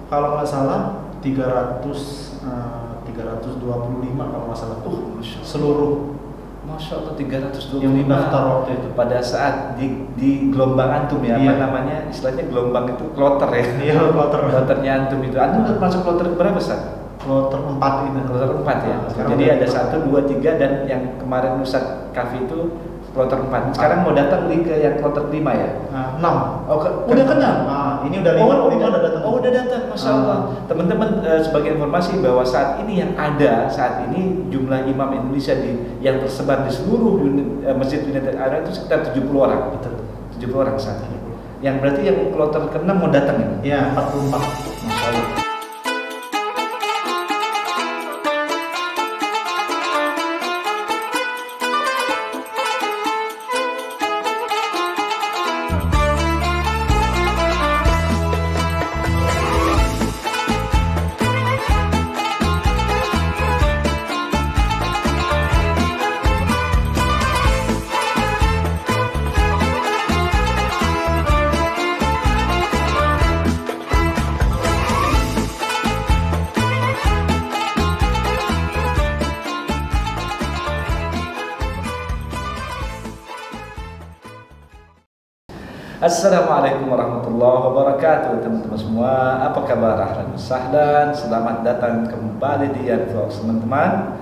kalau nggak salah 325 kalau nggak salah. Seluruh Masya Allah 325 yang daftar waktu itu. pada saat di gelombang antum ya, Iya. apa namanya istilahnya gelombang itu kloter ya. Iya, kloter. Kloternya antum itu. Antum masuk kloter berapa Ustaz? Kloter 4 itu. Kloter 4 ya. Sekarang Jadi udah ada 1, 2, 3 dan yang kemarin Ustaz Kafi itu kloter 4. Sekarang mau datang ke yang kloter 5 ya. 6. Oh, udah kenal. Ini udah 5 udah datang. Oh, udah datang. Masya Allah. Teman-teman, sebagai informasi bahwa saat ini yang ada saat ini jumlah imam Indonesia yang tersebar di seluruh Masjid United Arab itu sekitar 70 orang. Betul. 70 orang saat ini. Yang berarti yang kloter ke-6 mau datang ya? Iya, 44. Masya Allah. Assalamualaikum warahmatullahi wabarakatuh, teman-teman semua. Apa kabar? Ahlan wa sahlan. Selamat datang kembali di Vlogs, teman-teman.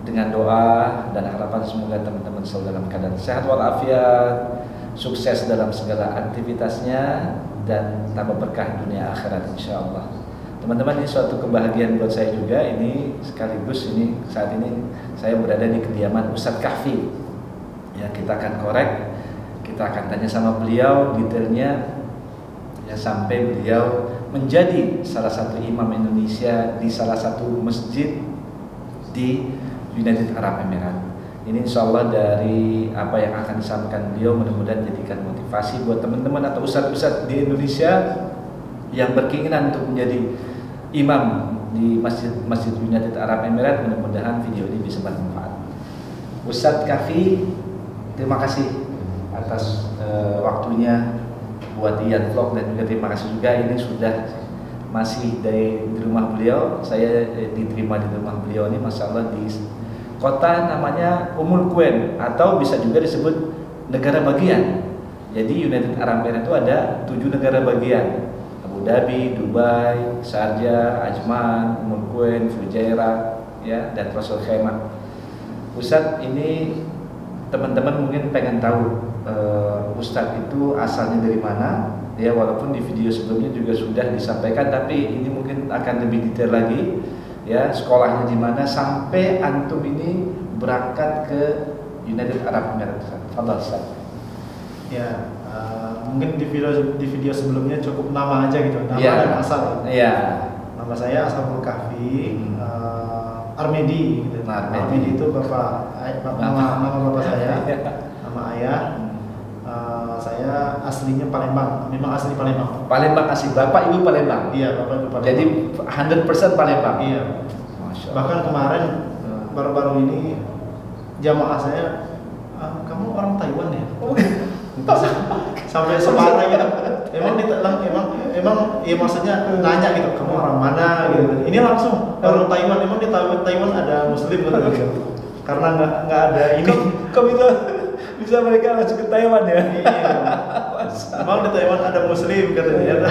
Dengan doa dan harapan semoga teman-teman selalu dalam keadaan sehat walafiat, sukses dalam segala aktivitasnya dan tambah berkah dunia akhirat insyaallah. Teman-teman, ini suatu kebahagiaan buat saya juga. Ini sekaligus saat ini saya berada di kediaman Ustadz Kahfi. Ya, kita akan korek. Kita akan tanya sama beliau detailnya ya, sampai beliau menjadi salah satu imam Indonesia di salah satu masjid di United Arab Emirates. Ini insya Allah dari apa yang akan disampaikan beliau mudah-mudahan jadikan motivasi buat teman-teman atau ustadz-ustadz di Indonesia yang berkeinginan untuk menjadi imam di Masjid United Arab Emirates. Mudah-mudahan video ini bisa bermanfaat. Ustadz Kahfi, terima kasih atas waktunya buat Ian Vlog, dan juga terima kasih juga ini sudah masih di rumah beliau. Saya diterima di rumah beliau ini, masya Allah, di kota namanya Ummul Quwain atau bisa juga disebut negara bagian. Jadi United Arab Emirates itu ada 7 negara bagian: Abu Dhabi, Dubai, Sharjah, Ajman, Ummul Quwain, Fujairah, ya, dan Rasul Khaimah. Ustadz, ini teman-teman mungkin pengen tahu Ustadz itu asalnya dari mana, ya, walaupun di video sebelumnya juga sudah disampaikan, tapi ini mungkin akan lebih detail lagi, ya, sekolahnya di mana sampai antum ini berangkat ke United Arab Emirates. Fadhal Ustadz. Ya, mungkin di video sebelumnya cukup nama aja gitu, nama Ya. dan asal. Iya. Nama saya Ashabul Kahfi, Armedi gitu. Armedi itu nama bapak saya, nama ayah. Saya aslinya Palembang, memang asli Palembang. Palembang asli, bapak ibu Palembang. Iya, bapak ibu Palembang. Jadi 100% Palembang. Iya. Masya Allah. Bahkan kemarin baru-baru ini jamaah saya, kamu orang Taiwan ya? Sampai separah gitu. Emang ya maksudnya nanya gitu, kamu orang mana gitu. Ini langsung orang Taiwan. Emang di Taiwan ada Muslim gitu. Karena nggak ada ini. Kok bisa mereka langsung ke Taiwan ya? Iya. Emang di Taiwan ada Muslim katanya.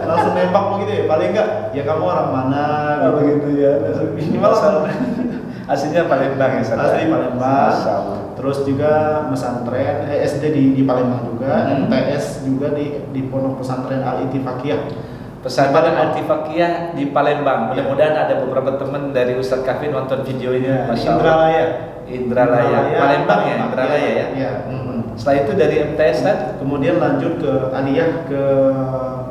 Langsung nembak begitu ya. Paling enggak, ya kamu orang mana gitu. Oh, begitu ya. Ini malah Aslinya Palembang ya, Ustaz? asli Palembang. Masya Allah. Terus juga pesantren SD di Palembang juga, MTS juga di Pondok Pesantren Al Ittifaqiyah. Pesantren Al Ittifaqiyah di Palembang. Mudah-mudahan ada beberapa teman dari Ustadz Kahfi nonton video ini. Ya, Masya Allah. Indralaya. Palembang ya, Indralaya ya. Iya. Setelah itu dari MTS kan? Kemudian lanjut ke aliyah ke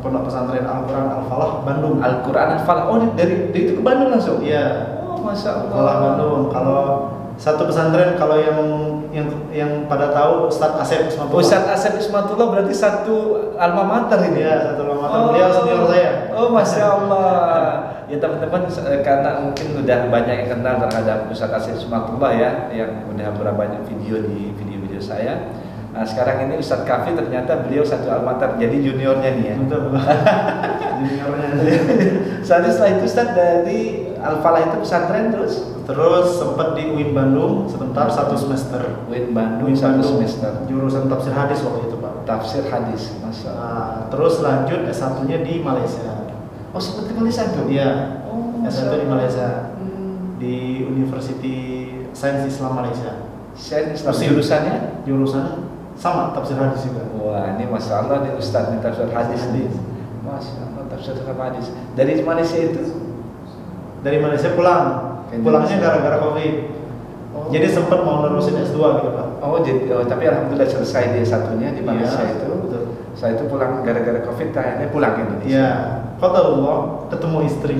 Pondok Pesantren Al-Quran Al-Falah Bandung. Al-Quran Al-Falah. Oh, dari itu ke Bandung langsung? Iya. Oh, Masya Allah. Falah Bandung. Kalau satu pesantren, kalau yang pada tahu Ustadz Asep Ismatullah. Ustadz Asep Ismatullah berarti satu alma mater ini. Iya, satu alma mater. Beliau senior saya. Oh, Masya Allah. Ya teman-teman, karena mungkin udah banyak yang kenal terhadap Ustadz Asep Ismatullah ya, yang udah berapa banyak video di video-video saya. Nah, sekarang ini Ustadz Kafi ternyata beliau satu almater, jadi juniornya nih ya. Betul. Juniornya. Setelah itu Ustadz dari Al-Falah itu pesantren Terus sempat di UIN Bandung sebentar 1 semester. UIN Bandung 1 semester. Jurusan tafsir hadis waktu itu Pak. Tafsir hadis, masya Allah. Nah, terus lanjut S1-nya di Malaysia. Oh, sempat di Malaysia tuh? Iya. Oh, S1 di Malaysia. Di University Sains Islam Malaysia. Sains Islam. Jurusannya? Jurusan sama tafsir hadis juga. Wah, ini masya Allah nih Ustadz nih tafsir hadis nih. Masya Allah tafsir hadis. Dari Malaysia itu? Dari Malaysia pulang. Pulangnya gara-gara COVID. Oh. Jadi sempat mau nerusin S2 gitu Pak. Tapi alhamdulillah selesai dia satunya di Malaysia Ya, itu. betul. Saya itu pulang gara-gara COVID, akhirnya pulang ke Indonesia. Iya. Qadarullah ketemu istri.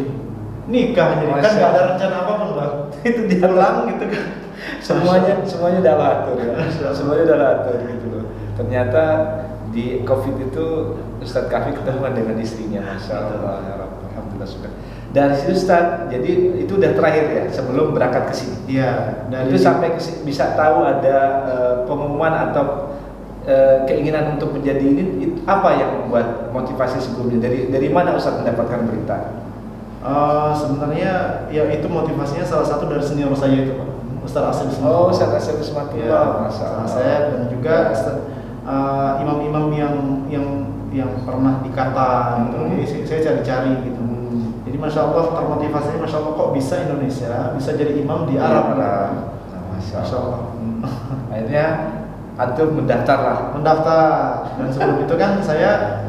Nikah jadi kan nggak ada rencana apapun Pak. Itu dia Pulang gitu kan. semuanya udah atur ya. Semuanya udah atur gitu loh. Ternyata di COVID itu Ustadz Kafi ketemuan dengan istrinya, masya Allah, ya Rabb, alhamdulillah suka. Dari situ Ustadz, jadi itu udah terakhir ya sebelum berangkat ke sini. Iya. Dan Itu sampai bisa tahu ada pengumuman atau keinginan untuk menjadi ini, apa yang membuat motivasi sebelumnya? Dari mana Ustadz mendapatkan berita? Sebenarnya ya itu motivasinya salah satu dari senior saya itu Pak. Ustadz Asep Ismail. Oh, Ustadz Asep Ismail. Ya, Masya Allah. Asep dan juga imam-imam yang pernah dikata gitu. Jadi saya cari-cari gitu. Jadi masya Allah termotivasinya, masya Allah kok bisa Indonesia bisa jadi imam di Arab. Masya Masya Allah. Akhirnya antum mendaftar lah. Mendaftar dan sebelum itu kan saya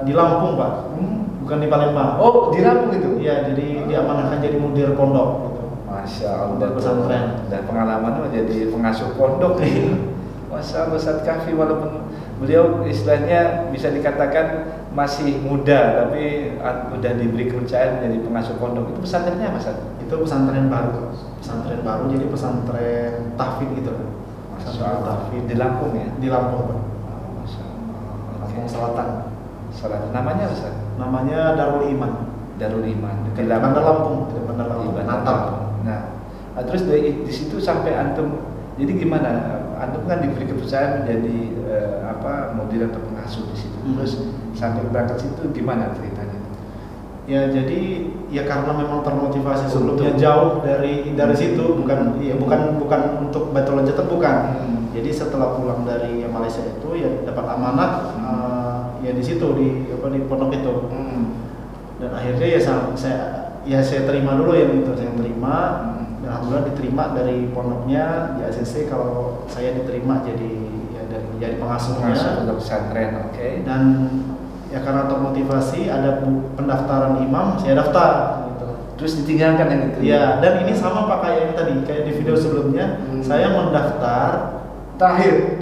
di Lampung Pak, bukan di Palembang. Oh, di Lampung itu? Iya, jadi diamanahkan jadi mudir pondok gitu. Masya Allah. Mudir pesantren. Dan pengalaman jadi pengasuh pondok nih. Masya Allah Ustadz Kafi, walaupun beliau istilahnya bisa dikatakan masih muda, tapi udah diberi kepercayaan menjadi pengasuh pondok. Itu pesantrennya apa Ustadz? Itu pesantren baru, jadi pesantren tahfidz gitu. Masya Allah. Di Lampung ya? Di Lampung Pak. Masya Allah. Lampung Selatan. Namanya apa Ustadz? Namanya Darul Iman. Darul Iman. Di Bandar Lampung. Di Bandar Lampung. Natal. Nah, terus di situ sampai antum, jadi gimana? Antum kan diberi kepercayaan menjadi mudir atau pengasuh di situ. Terus sampai berangkat situ gimana ceritanya? Ya jadi ya karena memang termotivasi sebelumnya jauh dari situ, bukan untuk Baitul Jatah bukan. Jadi setelah pulang dari Malaysia itu ya dapat amanat ya di situ di pondok itu. Dan akhirnya ya saya terima dulu yang itu, saya terima. Dan alhamdulillah diterima dari pondoknya di ACC kalau saya diterima jadi pengasuhnya untuk pesantren, oke. Dan ya karena termotivasi ada pendaftaran imam, saya daftar gitu. Terus ditinggalkan yang itu? Iya, dan ini sama Pak kayak yang tadi, kayak di video sebelumnya, saya mendaftar terakhir.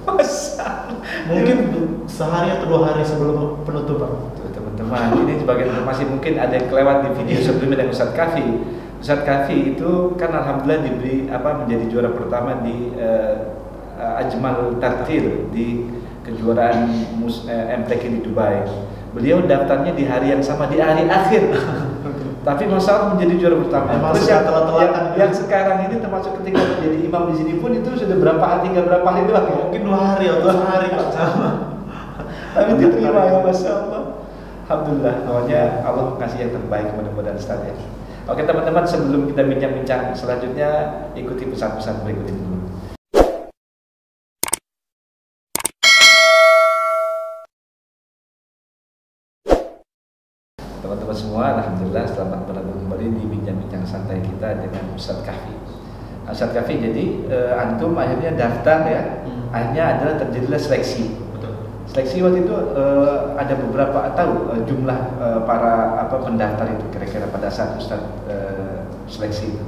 Masa? Mungkin sehari atau 2 hari sebelum penutupan. Teman-teman, ini sebagai informasi mungkin ada yang kelewat di video sebelumnya dengan Ustadz Kafi. Ustadz Kafi itu kan alhamdulillah diberi menjadi juara pertama di Ajmal Tartil di kejuaraan MTQ di Dubai. Beliau daftarnya di hari yang sama, di hari akhir. Tapi masalah menjadi juara pertama. Terus yang sekarang ini termasuk ketika menjadi imam di sini pun itu sudah berapa hari doang ya? Mungkin 2 hari atau sehari Pak sama. Tapi diterima ya, masya Allah. Alhamdulillah, awalnya Allah kasih yang terbaik mudah-mudahan Ustaz ya. Oke teman-teman, sebelum kita bincang-bincang selanjutnya, ikuti pesan-pesan berikut ini dulu. Teman-teman semua, alhamdulillah selamat bergabung kembali di bincang-bincang santai kita dengan Ustadz Kafi. Ustadz Kafi, jadi antum akhirnya daftar ya, akhirnya adalah terjadilah seleksi. Seleksi waktu itu ada beberapa jumlah para pendaftar itu kira-kira pada saat Ustadz seleksi itu.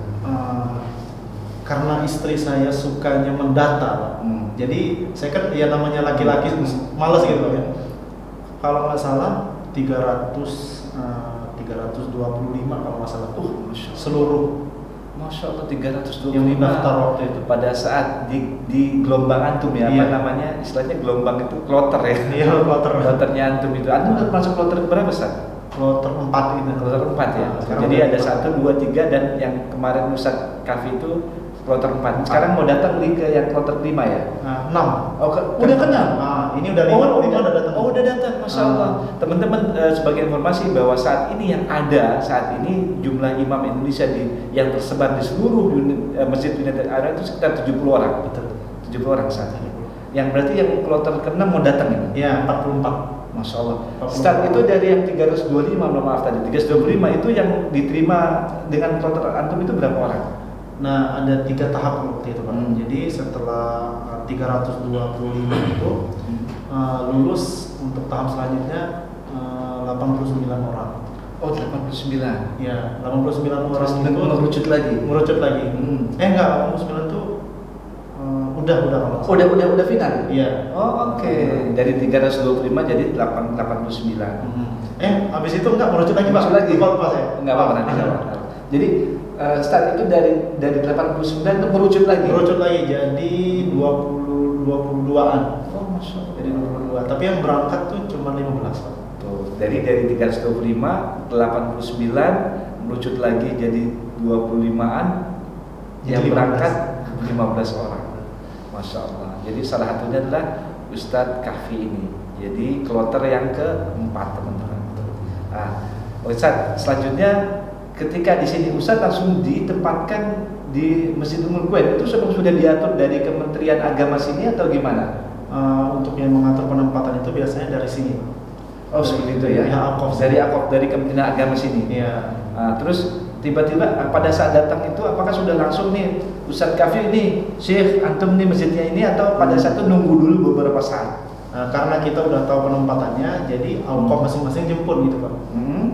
Karena istri saya sukanya mendata, jadi saya kan ya namanya laki-laki malas gitu ya. Kalau nggak salah 325 kalau nggak salah seluruh. Masya Allah 325 yang daftar waktu itu pada saat di gelombang antum ya, iya. Apa namanya istilahnya gelombang itu kloter ya. Iya, kloternya antum itu. Antum masuk kloter berapa besar? Kloter 4 itu. Kloter 4 ya. Jadi ada 1, 2, 3 dan yang kemarin Ustadz Kafi itu kloter 4. Sekarang mau datang nih ke yang kloter 5 ya? Nah, 6. Oh, udah kenal? Nah, ini udah 5, 5 udah datang. Oh, udah datang, Masya Allah. Teman-teman, sebagai informasi bahwa saat ini yang ada, saat ini jumlah imam Indonesia yang tersebar di seluruh Masjid United Arab itu sekitar 70 orang. Betul. 70 orang saat ini. Yang berarti yang kloter ke-6 mau datang ini? Ya, 44. Masya Allah. Start itu dari yang 325, maaf tadi 325 itu yang diterima dengan kloter antum itu berapa orang? Nah, ada 3 tahap waktu itu Pak. Jadi setelah 325 itu lulus untuk tahap selanjutnya 89 orang. Oh, 89. Ya, 89 orang Terus itu merucut lagi. Merucut lagi. Enggak, 89 itu udah kalau. Udah final. Iya. Oh, oke. Dari 325 jadi 89. Habis itu enggak merucut lagi, Pak. Merucut lagi. Lupa saya. Enggak apa-apa nanti enggak apa-apa. Jadi start itu dari 89 itu merucut lagi. Merucut lagi jadi 22-an. Oh, Masya Allah. Jadi 22. Tapi yang berangkat tuh cuma 15, Pak. Tuh, dari 325, 89 merucut lagi jadi 25-an. Yang berangkat 15 orang. Masya Allah. Jadi salah satunya adalah Ustadz Kahfi ini. Jadi kloter yang ke-4, teman-teman. Nah, Ustadz, selanjutnya ketika di sini Ustadz langsung ditempatkan di Masjid Ummul Quwain, itu sudah diatur dari Kementerian Agama sini atau gimana? Untuk yang mengatur penempatan itu biasanya dari sini. Oh, seperti itu ya. Dari Kementerian Agama sini. Iya. Terus tiba-tiba pada saat datang itu apakah sudah langsung nih Ustadz Kahfi ini, Syekh antum nih masjidnya ini, atau pada saat itu nunggu dulu beberapa saat? Karena kita udah tahu penempatannya, jadi Aukom masing-masing jemput gitu Pak.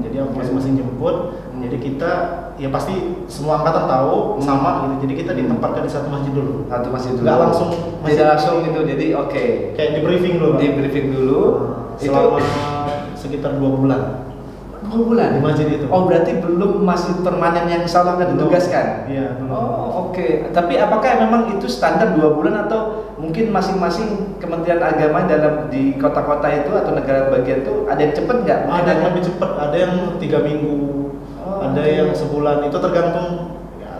Jadi Aukom masing-masing jemput. Jadi kita ya pasti semua angkatan tahu sama gitu. Jadi kita ditempatkan di satu masjid dulu. Satu masjid dulu. Nggak langsung tidak langsung gitu. Jadi oke. Kayak di briefing dulu Pak. Di briefing dulu. Selama sekitar 2 bulan. 2 bulan di masjid itu. Oh, berarti belum masih permanen yang insya Allah akan ditugaskan? Iya, belum. Oh, oke. Tapi apakah memang itu standar 2 bulan atau mungkin masing-masing Kementerian Agama di kota-kota itu atau negara bagian itu ada yang cepat nggak? Ada yang lebih cepat, ada yang 3 minggu, ada yang sebulan. Itu tergantung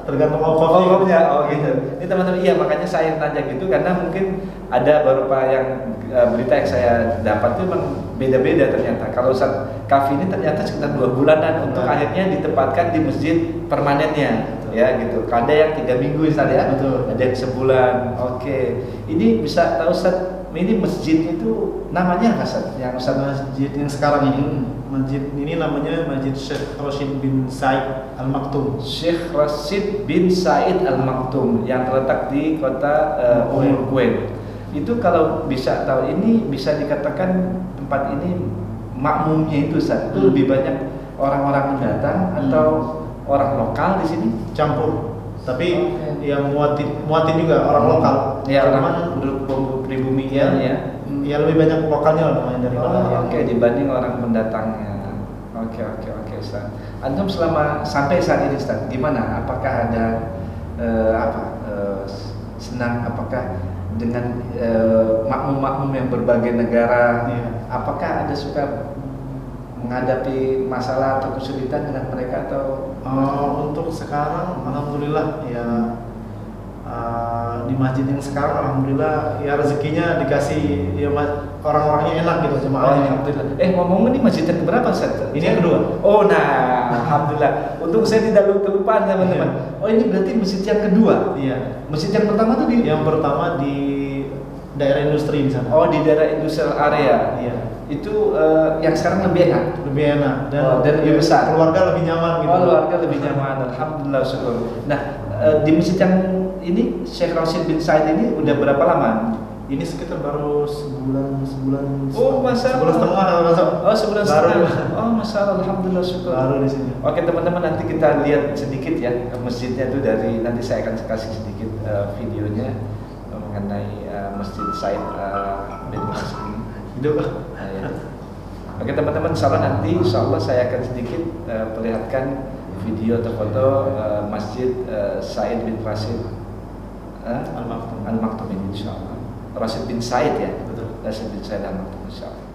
Aukomnya. Oh gitu. Ini teman-teman, iya makanya saya tanya gitu karena mungkin ada beberapa yang berita yang saya dapat itu memang beda-beda ternyata. Kalau Ustadz Kahfi ini ternyata sekitar 2 bulanan untuk akhirnya ditempatkan di masjid permanennya. Betul. Ya gitu. Ada yang 3 minggu Ustadz ya. Betul. Ada yang sebulan. Oke. Ini bisa tahu Ustadz, ini masjid itu namanya apa Ustadz? Yang Ustadz masjid yang sekarang ini. Masjid ini namanya Masjid Syekh Rashid bin Said Al Maktoum. Syekh Rashid bin Said Al Maktoum yang terletak di kota Ummul Quwain. Itu kalau bisa tahu, ini bisa dikatakan tempat ini makmumnya itu Ustaz, itu lebih banyak orang-orang pendatang atau orang lokal di sini? Campur. Tapi yang muatin juga orang lokal. Ya, orang pribumi ya. Ya lebih banyak lokalnya lah namanya daripada Oke, dibanding orang pendatangnya. Oke Ustaz. Antum selama sampai saat ini Ustaz, gimana? Apakah ada senang? Apakah dengan makmum-makmum yang berbagai negara, apakah ada suka menghadapi masalah atau kesulitan dengan mereka atau? Untuk sekarang, alhamdulillah ya. Di masjid yang sekarang alhamdulillah ya rezekinya dikasih ya orang-orangnya enak gitu jemaahnya. Alhamdulillah. Ngomong ini masjid yang berapa Ustaz? Ini yang kedua. Oh nah, alhamdulillah. Untung saya tidak kelupaan teman-teman. Oh ini berarti masjid yang kedua. Iya. Masjid yang pertama tuh Yang pertama di daerah industri di sana. Oh di daerah industrial area. Iya. Itu yang sekarang lebih enak. Lebih enak dan lebih besar. Keluarga lebih nyaman gitu. Oh keluarga lebih nyaman. Alhamdulillah syukur. Nah di masjid yang ini Syekh Rashid bin Said ini udah berapa lama? Ini sekitar baru sebulan. Oh masa? Sebulan setengah masuk. Oh sebulan setengah. Oh masalah, alhamdulillah syukur. Baru di sini. Oke teman-teman, nanti kita lihat sedikit ya masjidnya itu dari nanti saya akan kasih sedikit videonya mengenai Masjid Said bin Rashid ini. Itu. Ya. Oke teman-teman, nanti insyaallah saya akan sedikit perlihatkan video atau foto Masjid Said bin Rashid Al Maktoum ini insyaallah. Rashid bin Said ya, betul. Rashid bin Said Al Maktoum insyaallah.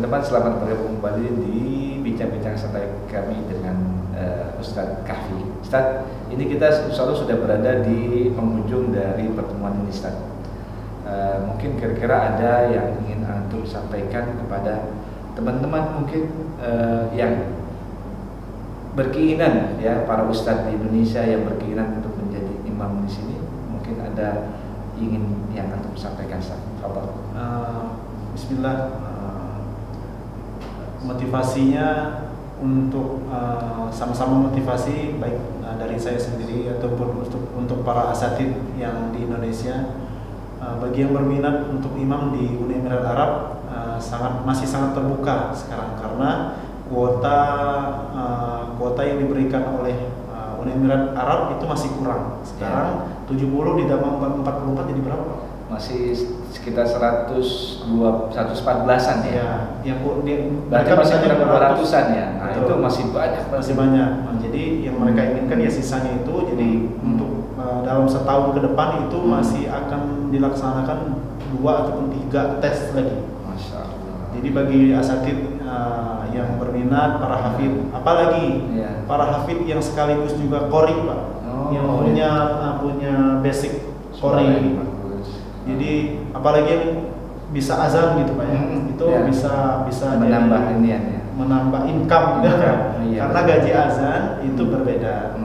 teman-teman, selamat bergabung kembali di bincang-bincang santai kami dengan Ustadz Kahfi. Ustadz, ini kita insya Allah sudah berada di penghujung dari pertemuan ini, Ustadz. Mungkin kira-kira ada yang ingin antum sampaikan kepada teman-teman mungkin yang berkeinginan, ya, para ustadz di Indonesia yang berkeinginan untuk menjadi imam di sini, mungkin ada ingin yang antum sampaikan, Ustaz. Bismillah. Motivasinya untuk sama-sama motivasi, baik dari saya sendiri ataupun untuk para asatid yang di Indonesia. Bagi yang berminat untuk imam di Uni Emirat Arab, masih sangat terbuka sekarang, karena kuota yang diberikan oleh Uni Emirat Arab itu masih kurang. Sekarang 70 ditambah 44 jadi berapa? Masih sekitar 114-an ya. Yang berarti masih kurang 200-an ya. Nah, betul. itu masih banyak. Nah, jadi yang mereka inginkan ya sisanya itu. Jadi untuk dalam setahun ke depan itu masih akan dilaksanakan 2 ataupun 3 tes lagi. Masya Allah. Jadi bagi asatid yang berminat, para hafid, apalagi para hafid yang sekaligus juga qori, Pak, yang punya basic qori. Jadi apalagi yang bisa azan gitu, Pak, ya. Itu bisa menambah jadi, menambah income iya, karena gaji azan itu berbeda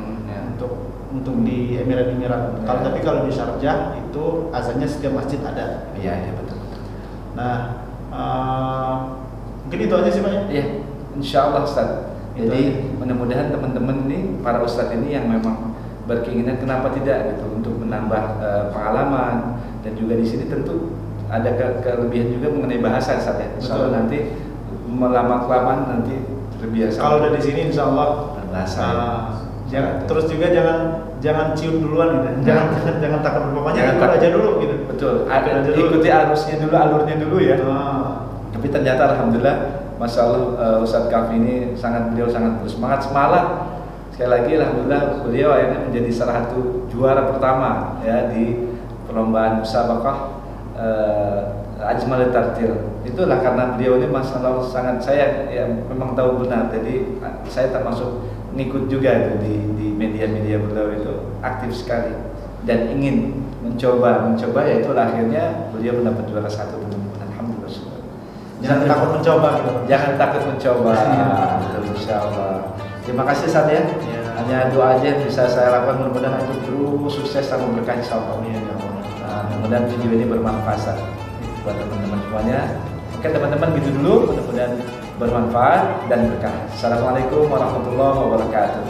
untuk di Emirat. Tapi kalau di Sharjah itu azannya setiap masjid ada. Iya, betul. Nah, mungkin itu aja sih, Pak, ya. Iya, insya Allah, Ustaz. Jadi mudah-mudahan teman-teman ini, para ustadz ini yang memang berkeinginan, kenapa tidak gitu, untuk menambah pengalaman. Dan juga di sini tentu ada kelebihan juga mengenai bahasa, Ustaz, ya. Insya Allah nanti lama-kelamaan nanti terbiasa. Kalau dari sini insya Allah berbahasa. Terus juga jangan cium duluan gitu. Jangan takut berpapanya, ikut aja dulu gitu. Betul. Ikuti arusnya dulu, alurnya dulu ya. Tapi ternyata alhamdulillah, Masya Allah, Ustadz Kahfi ini beliau sangat bersemangat. Semalam sekali lagi alhamdulillah beliau akhirnya menjadi salah satu juara pertama ya di perlombaan musabaqah Ajmal Tartil. Itulah karena beliau ini masalah sangat, saya ya memang tahu benar. Jadi saya termasuk ngikut juga itu di media-media beliau, itu aktif sekali dan ingin mencoba ya, itu akhirnya beliau mendapat juara 1. Alhamdulillah. Jangan takut mencoba gitu. Jangan takut mencoba. Insya Allah. Terima kasih, Ustaz, ya. Hanya doa aja yang bisa saya lakukan, mudah-mudahan itu terus sukses sama berkah insya Allah. Mudah-mudahan video ini bermanfaat buat teman-teman semuanya. Oke teman-teman, gitu dulu, mudah-mudahan bermanfaat dan berkah. Assalamualaikum warahmatullahi wabarakatuh.